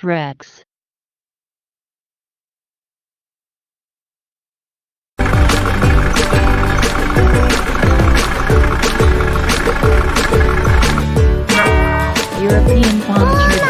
Rex. European monster.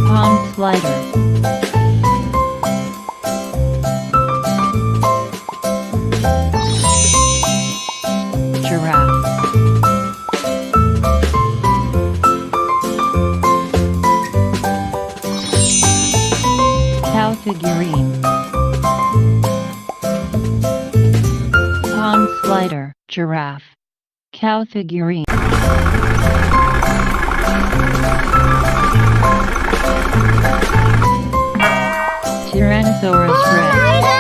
Pond slider. Giraffe. Cow figurine. Pond slider, giraffe. Cow figurine. Tyrannosaurus Rex.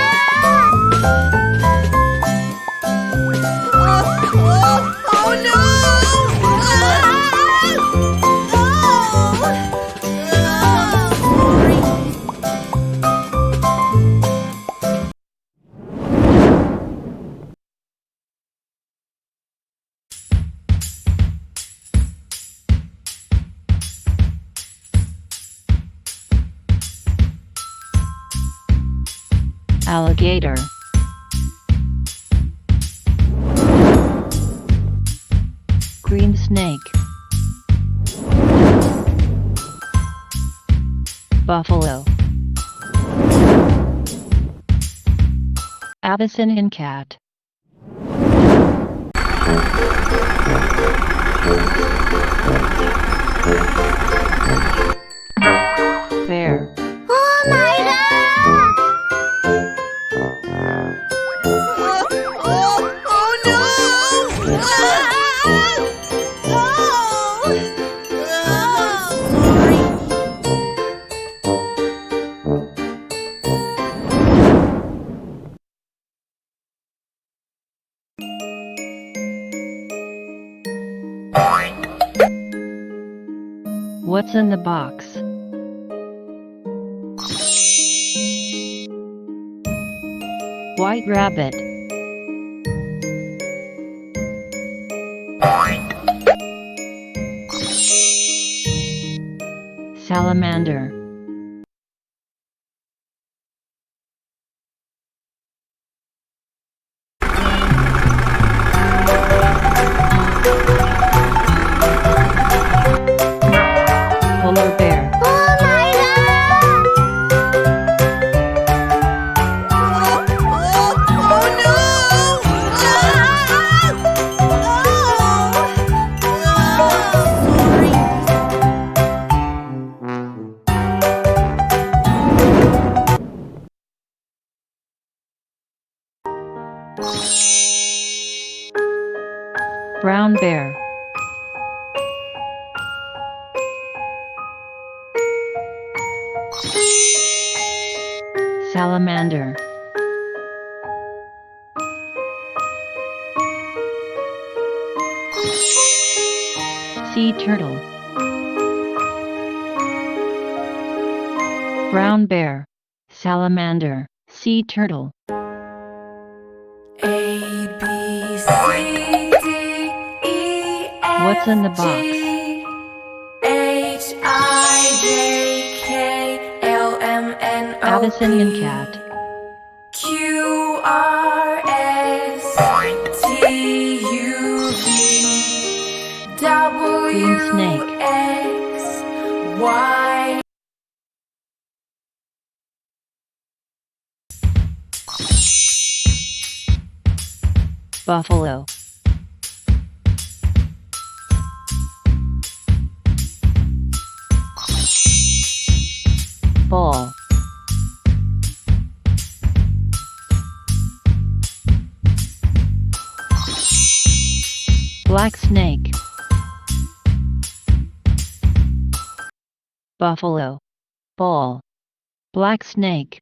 Alligator. Green snake. Buffalo. Abyssinian cat. Bear. What's in the box? White rabbit. Salamander. Polar bear. Brown bear. Salamander. Sea turtle. Brown bear. Salamander. Sea turtle. A, B, C, D, E, F, What's in the box? G, H, I, J, K, L, M, N, O, Abyssinian P, cat. Q, R, S, T, U, V, W, Green snake. X, Y. Buffalo. Ball. Black snake. Buffalo. Ball. Black snake.